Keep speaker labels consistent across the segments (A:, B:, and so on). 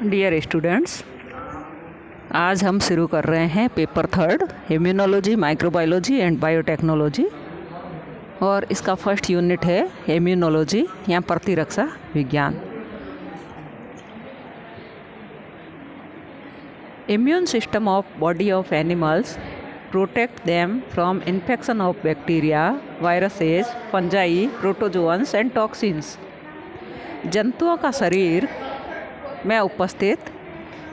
A: Dear students, आज हम शुरू कर रहे हैं paper 3 immunology, microbiology and biotechnology. और इसका फर्स्ट यूनिट है इम्यूनोलॉजी या प्रतिरक्षा विज्ञान। Immune system of body of animals protect them from infection of bacteria, viruses, fungi, protozoans and toxins. जंतुओं का शरीर में उपस्थित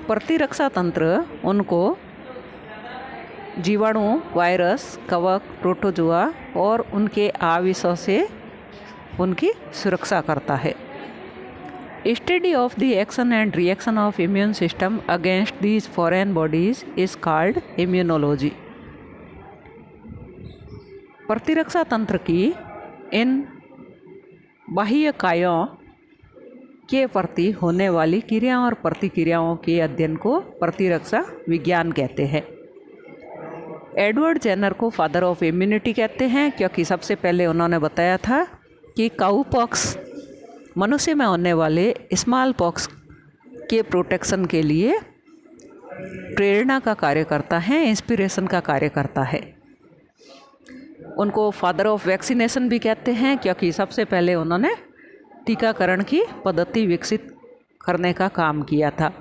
A: प्रतिरक्षा तंत्र उनको जीवाणु, वायरस, कवक, प्रोटोजोआ और उनके आविषों से उनकी सुरक्षा करता है। Study of the action and reaction of immune system against these foreign bodies is called immunology. प्रतिरक्षा तंत्र की इन बाह्य कायों के प्रति होने वाली क्रियाओं और प्रतिक्रियाओं के अध्ययन को प्रतिरक्षा विज्ञान कहते हैं। एडवर्ड जेनर को फादर ऑफ इम्यूनिटी कहते हैं, क्योंकि सबसे पहले उन्होंने बताया था कि काऊ पॉक्स मनुष्य में होने वाले स्मॉल पॉक्स के प्रोटेक्शन के लिए प्रेरणा का कार्य करता है, इंस्पिरेशन का कार्य करता है। उनको फादर ऑफ वैक्सीनेशन भी कहते हैं, क्योंकि सबसे पहले उन्होंने टीकाकरण की पद्धति विकसित करने का काम किया था।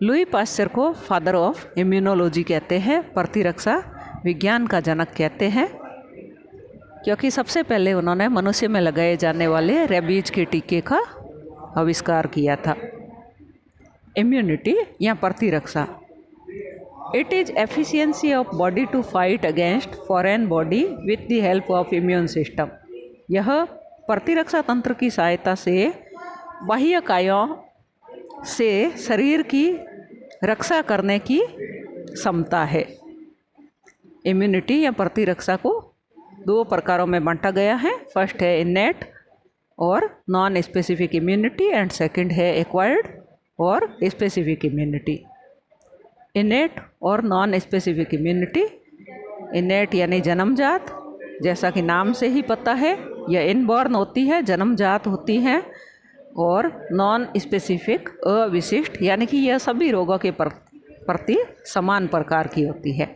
A: लुई पास्चर को फादर ऑफ इम्यूनोलॉजी कहते हैं, प्रतिरक्षा विज्ञान का जनक कहते हैं, क्योंकि सबसे पहले उन्होंने मनुष्य में लगाए जाने वाले रेबीज के टीके का आविष्कार किया था। इम्यूनिटी या प्रतिरक्षा, it is efficiency of body to fight against foreign body with the help of immune system. यह प्रतिरक्षा तंत्र की सहायता से बाह्य कायों से शरीर की रक्षा करने की क्षमता है। इम्यूनिटी या प्रतिरक्षा को 2 प्रकारों में बांटा गया है। फर्स्ट है इनेट और non specific immunity and second है एक्वायर्ड और स्पेसिफिक इम्यूनिटी। इनेट और नॉन स्पेसिफिक इम्यूनिटी, इनेट यानी जन्मजात, जैसा कि नाम से ही पता है यह इनबॉर्न होती है, जन्मजात होती हैं। और नॉन स्पेसिफिक अविशिष्ट, यानी कि यह सभी रोगों के प्रति समान प्रकार की होती है।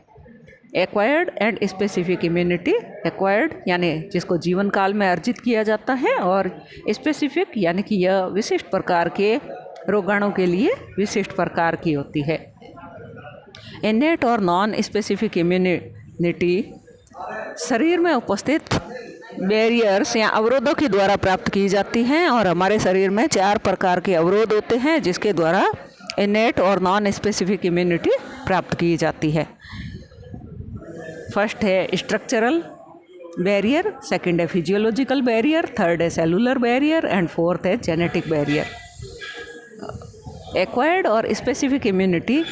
A: Acquired and specific immunity, acquired यानी जिसको जीवन काल में अर्जित किया जाता है, और स्पेसिफिक यानी कि यह विशिष्ट प्रकार के रोगाणु के लिए विशिष्ट प्रकार की होती है। इनेट और नॉन स्पेसिफिक इम्यूनिटी शरीर में उपस्थित बैरियर्स या अवरोधों के द्वारा प्राप्त की जाती हैं, और हमारे शरीर में 4 प्रकार के अवरोध होते हैं जिसके द्वारा इनेट और नॉन स्पेसिफिक इम्यूनिटी प्राप्त की जाती है। फर्स्ट है स्ट्रक्चरल बैरियर, सेकंड है फिजियोलॉजिकल बैरियर, थर्ड है सेलुलर बैरियर एंड फोर्थ है जेनेटिक बैरियर। एक्वायर्ड और स्पेसिफिक इम्यूनिटी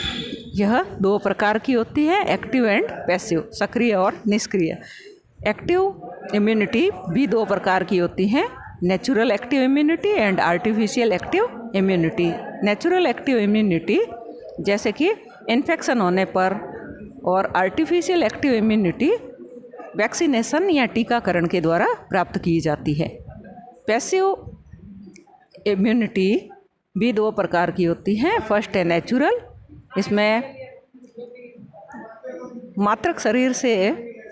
A: यह 2 प्रकार की होती है, एक्टिव एंड पैसिव, सक्रिय और निष्क्रिय। एक्टिव इम्यूनिटी भी 2 प्रकार की होती हैं, natural active immunity and artificial active immunity. Natural active immunity जैसे कि इन्फेक्शन होने पर, और आर्टिफिशियल एक्टिव इम्यूनिटी वैक्सीनेशन या टीकाकरण के द्वारा प्राप्त की जाती है। पैसिव इम्यूनिटी भी 2 प्रकार की होती हैं। फर्स्ट है नेचुरल, इसमें मातृक शरीर से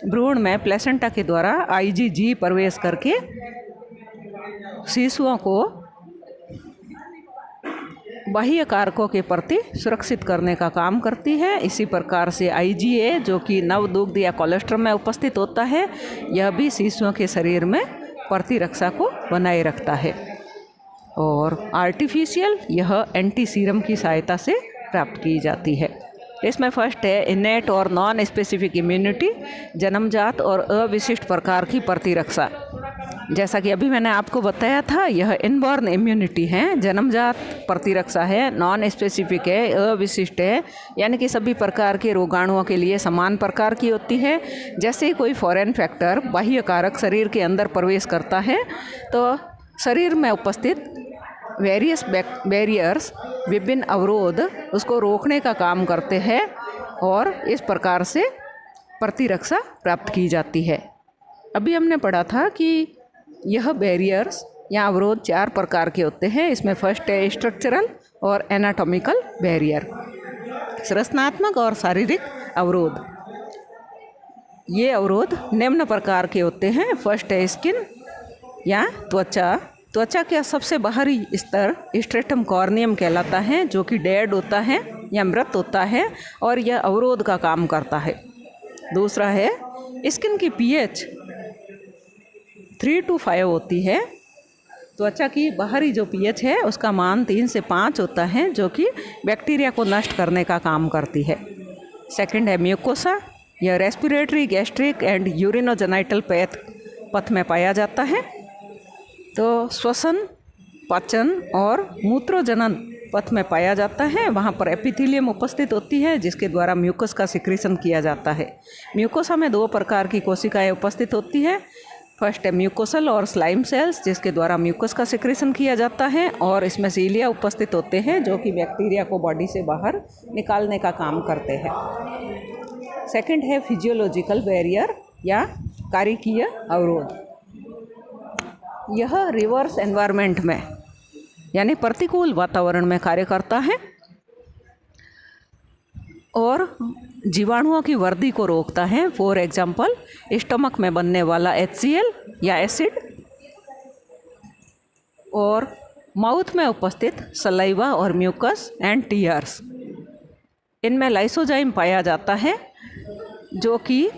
A: भ्रूण में प्लेसेंटा के द्वारा आईजीजी प्रवेश करके शिशुओं को बाह्य कारकों के प्रति सुरक्षित करने का काम करती है। इसी प्रकार से आईजीए जो कि नवदुग्ध या कोलेस्ट्रम में उपस्थित होता है, यह भी शिशुओं के शरीर में प्रतिरक्षा को बनाए रखता है। और आर्टिफिशियल यह एंटी सीरम की सहायता से प्राप्त की जाती है। इसमें फर्स्ट है इनेट और नॉन स्पेसिफिक इम्यूनिटी, जन्मजात और अविशिष्ट प्रकार की प्रतिरक्षा। जैसा कि अभी मैंने आपको बताया था, यह इनबॉर्न इम्यूनिटी है, जन्मजात प्रतिरक्षा है, नॉन स्पेसिफिक है, अविशिष्ट है, यानी कि सभी प्रकार के रोगाणुओं के लिए समान प्रकार की होती है। जैसे ही कोई फॉरेन फैक्टर, बाह्य कारक शरीर के अंदर प्रवेश करता है तो शरीर में उपस्थित वेरियस बैरियर्स, विभिन्न अवरोध उसको रोकने का काम करते हैं, और इस प्रकार से प्रतिरक्षा प्राप्त की जाती है। अभी हमने पढ़ा था कि यह बैरियर्स यहाँ अवरोध 4 प्रकार के होते हैं। इसमें फर्स्ट है स्ट्रक्चरल और एनाटॉमिकल बैरियर, संरचनात्मक और शारीरिक अवरोध। ये अवरोध निम्न प्रकार के होते हैं। फर्स्ट है स्किन या त्वचा। त्वचा का सबसे बाहरी स्तर स्ट्रेटम कॉर्नियम कहलाता है, जो कि डेड होता है या मृत होता है और यह अवरोध का काम करता है। दूसरा है स्किन की pH 3 to 5 होती है। त्वचा की बाहरी जो pH है उसका मान 3 से 5 होता है, जो कि बैक्टीरिया को नष्ट करने का काम करती है। सेकंड है म्यूकोसा। यह रेस्पिरेटरी, गैस्ट्रिक एंड यूरिनोजेनाइटल पथ में पाया जाता है। तो श्वसन, पाचन और मूत्रोजनन पथ में पाया जाता है। वहाँ पर एपिथेलियम उपस्थित होती है, जिसके द्वारा म्यूकस का सिक्रीशन किया जाता है। म्यूकोसा में 2 प्रकार की कोशिकाएं उपस्थित होती है। फर्स्ट है म्यूकोसल और स्लाइम सेल्स, जिसके द्वारा म्यूकस का सिक्रीशन किया जाता है, और इसमें सीलिया उपस्थित होते हैं, जो कि बैक्टीरिया को बॉडी से बाहर निकालने का काम करते हैं। सेकंड है फिजियोलॉजिकल बैरियर या कारिकीय अवरोध। यह रिवर्स एनवायरनमेंट में यानी प्रतिकूल वातावरण में कार्य करता है और जीवाणुओं की वृद्धि को रोकता है। फॉर एग्जाम्पल स्टमक में बनने वाला HCl या एसिड और माउथ में उपस्थित सलाइवा और म्यूकस एंड टीयर्स। इनमें लाइसोजाइम पाया जाता है, जो कि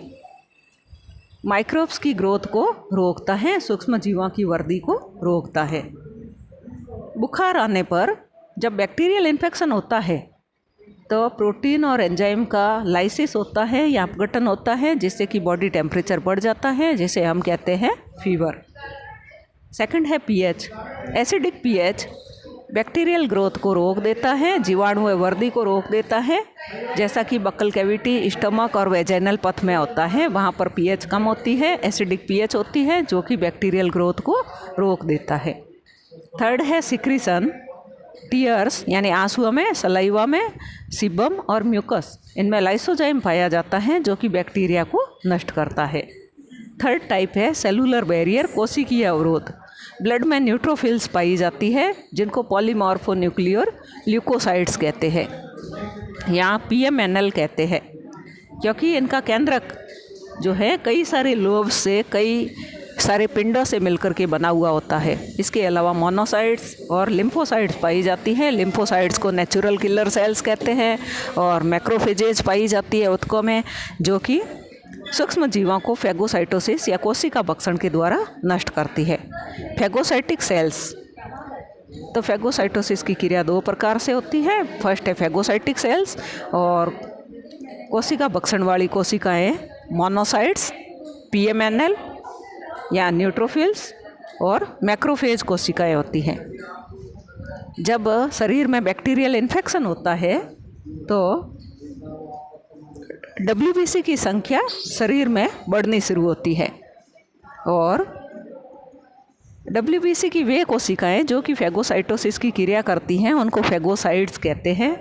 A: माइक्रोब्स की ग्रोथ को रोकता है, सूक्ष्म जीवों की वृद्धि को रोकता है। बुखार आने पर जब बैक्टीरियल इन्फेक्शन होता है तो प्रोटीन और एंजाइम का लाइसिस होता है या अपघटन होता है, जिससे कि बॉडी टेम्परेचर बढ़ जाता है, जिसे हम कहते हैं फीवर। सेकंड है pH। Acidic pH bacterial growth को रोक देता है, जीवाणु वृद्धि को रोक देता है, जैसा कि बक्कल कैविटी, स्टमक और वेजाइनल पथ में होता है। वहाँ पर pH कम होती है, एसिडिक pH होती है, जो कि बैक्टीरियल ग्रोथ को रोक देता है। थर्ड है सिक्रीशन। टीयर्स यानी आंसुओं में, सलाइवा में, सीबम और म्यूकस, इनमें लाइसोजाइम पाया जाता है, जो कि बैक्टीरिया को नष्ट करता है। थर्ड टाइप है सेलुलर बैरियर, कोशिकीय अवरोध। ब्लड में न्यूट्रोफिल्स पाई जाती है, जिनको पॉलीमॉर्फोन्यूक्लियर ल्यूकोसाइड्स कहते हैं या PMNL कहते हैं, क्योंकि इनका केंद्रक जो है कई सारे लोब्स से, कई सारे पिंडों से मिलकर के बना हुआ होता है। इसके अलावा मोनोसाइट्स और लिम्फोसाइट्स पाई जाती है। लिम्फोसाइट्स को नेचुरल किलर सेल्स कहते हैं और मैक्रोफेजेज पाई जाती है उत्तकों में, जो कि सूक्ष्म जीवों को फेगोसाइटोसिस या कोशिका भक्षण के द्वारा नष्ट करती है। Phagocytic sales. तो फेगोसाइटोसिस की क्रिया 2 प्रकार से होती है। फर्स्ट है फेगोसाइटिक सेल्स और कोशिका भक्षण वाली कोशिकाएं मोनोसाइट्स, PMNL या न्यूट्रोफिल्स और मैक्रोफेज कोशिकाएं होती हैं। जब शरीर में बैक्टीरियल इन्फेक्शन होता है तो WBC की संख्या शरीर में बढ़नी शुरू होती है और WBC की वे कोशिकाएं जो कि फेगोसाइटोसिस की क्रिया करती हैं, उनको फेगोसाइट्स कहते हैं।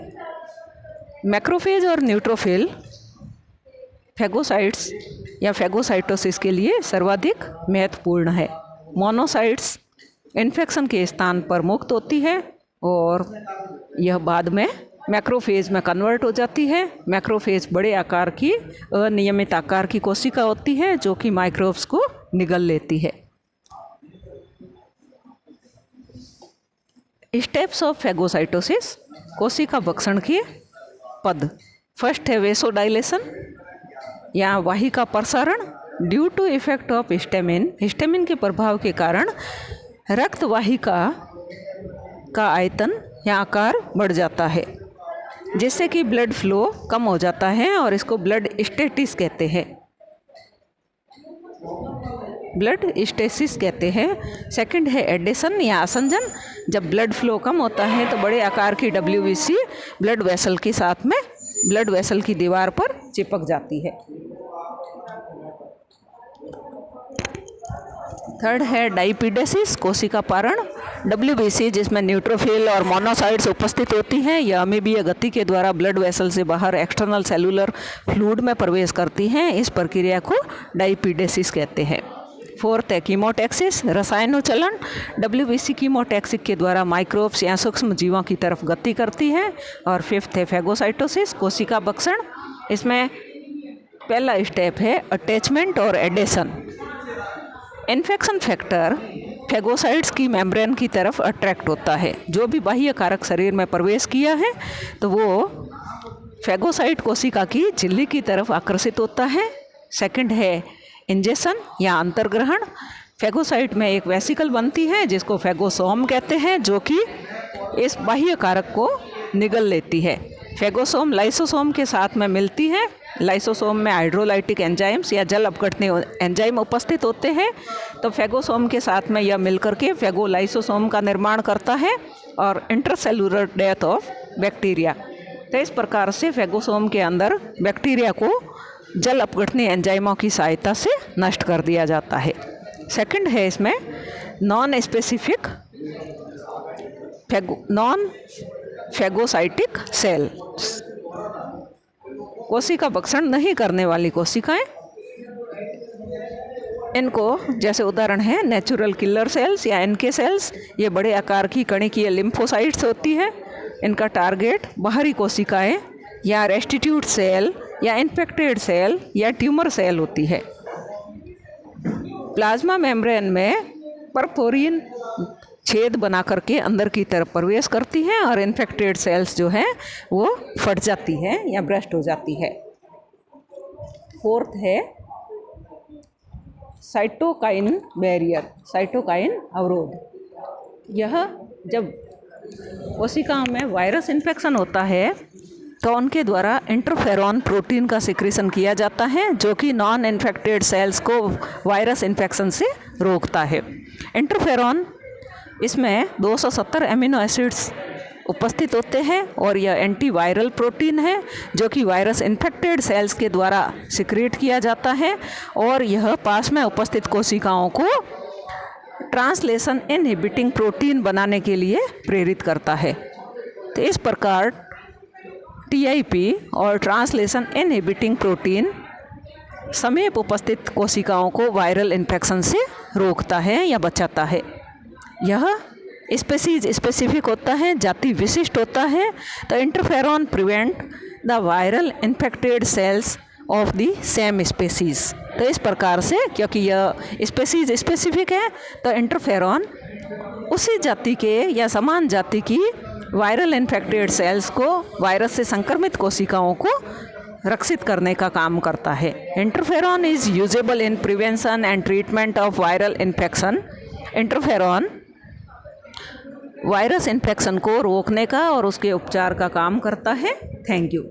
A: मैक्रोफेज और न्यूट्रोफिल फेगोसाइट्स या फेगोसाइटोसिस के लिए सर्वाधिक महत्वपूर्ण है। मोनोसाइट्स इन्फेक्शन के स्थान पर मुक्त होती है और यह बाद में मैक्रोफेज में कन्वर्ट हो जाती है। मैक्रोफेज बड़े आकार की अनियमित आकार की कोशिका होती है, जो कि माइक्रोब्स को निगल लेती है। स्टेप्स ऑफ फेगोसाइटोसिस, कोशिका भक्षण के पद। फर्स्ट है वेसोडाइलेशन या वाहिका प्रसारण। Due to effect of histamine, histamine के प्रभाव के कारण रक्त वाहिका का आयतन या आकार बढ़ जाता है, जिससे कि ब्लड फ्लो कम हो जाता है और इसको ब्लड स्टेटिस कहते हैं, ब्लड स्टेसिस कहते हैं। सेकंड है एडेशन या आसंजन। जब ब्लड फ्लो कम होता है तो बड़े आकार की WBC ब्लड वेसल के साथ में ब्लड वेसल की दीवार पर चिपक जाती है। थर्ड है डाइपीडेसिस, कोशिका पारण। WBC जिसमें न्यूट्रोफिल और मोनोसाइट्स उपस्थित होती हैं, यह अमीबीय गति के द्वारा ब्लड वेसल से बाहर एक्सटर्नल सेलुलर फ्लूइड में प्रवेश करती हैं। इस प्रक्रिया को डाइपीडेसिस कहते हैं। फोर्थ है कीमोटैक्सिस, रसायनोचलन। WBC कीमोटैक्सिस के द्वारा माइक्रोब्स या सूक्ष्म जीवों की तरफ गति करती है। और फिफ्थ है फेगोसाइटोसिस, कोशिका बक्सण। इसमें पहला स्टेप है अटैचमेंट और एडेशन। इन्फेक्शन फैक्टर फेगोसाइट्स की मेम्ब्रेन की तरफ अट्रैक्ट होता है। जो भी बाह्य कारक शरीर में प्रवेश किया है तो वो फेगोसाइट कोशिका की झिल्ली की तरफ आकर्षित होता है। सेकंड है इंजेक्शन या अंतर्ग्रहण। फेगोसाइट में एक वेसिकल बनती है जिसको फेगोसोम कहते हैं, जो कि इस बाह्य कारक को निगल लेती है। फेगोसोम लाइसोसोम के साथ में मिलती है। लाइसोसोम में हाइड्रोलाइटिक एंजाइम्स या जल अपघटनी एंजाइम उपस्थित होते हैं, तो फेगोसोम के साथ में यह मिलकर के फेगोलाइसोसोम का निर्माण करता है और इंटरसेलुलर डेथ ऑफ बैक्टीरिया। तो इस प्रकार से फेगोसोम के अंदर बैक्टीरिया को जल अपघटनी एंजाइमों की सहायता से नष्ट कर दिया जाता है। सेकंड है इसमें non specific non phagocytic cell. कोशिका भक्षण नहीं करने वाली कोशिकाएं, इनको जैसे उदाहरण है नेचुरल किलर सेल्स या NK सेल्स। ये बड़े आकार की कणिकीय लिम्फोसाइट्स होती है। इनका टारगेट बाहरी कोशिकाएं या रेस्टिट्यूट सेल या इन्फेक्टेड सेल या ट्यूमर सेल होती है। प्लाज्मा मेम्ब्रेन में परफोरिन छेद बना करके अंदर की तरफ प्रवेश करती हैं और इन्फेक्टेड सेल्स जो हैं वो फट जाती है या ब्रस्ट हो जाती है। फोर्थ है साइटोकाइन बैरियर, साइटोकाइन अवरोध। यह जब कोशिकाओं में वायरस इन्फेक्शन होता है तो उनके द्वारा इंटरफेरॉन प्रोटीन का सिक्रीशन किया जाता है, जो कि नॉन इन्फेक्टेड सेल्स को वायरस इन्फेक्शन से रोकता है। इंटरफेरॉन इसमें 270 एमिनो एसिड्स उपस्थित होते हैं और यह एंटीवायरल प्रोटीन है जो कि वायरस इन्फेक्टेड सेल्स के द्वारा सिक्रेट किया जाता है और यह पास में उपस्थित कोशिकाओं को ट्रांसलेशन इनहिबिटिंग प्रोटीन बनाने के लिए प्रेरित करता है। तो इस प्रकार TIP और ट्रांसलेशन इनहिबिटिंग प्रोटीन समीप उपस्थित कोशिकाओं को वायरल इन्फेक्शन से रोकता है या बचाता है। यह स्पेसीज स्पेसिफिक होता है, जाति विशिष्ट होता है। तो interferon prevent the viral infected cells of the same species. तो इस प्रकार से क्योंकि यह स्पेसीज स्पेसिफिक है तो इंटरफेरॉन उसी जाति के या समान जाति की वायरल इन्फेक्टेड सेल्स को वायरस से संक्रमित कोशिकाओं को रक्षित करने का काम करता है। Interferon is usable in prevention and treatment of viral infection. Interferon virus infection को रोकने का और उसके उपचार का काम करता है। Thank you.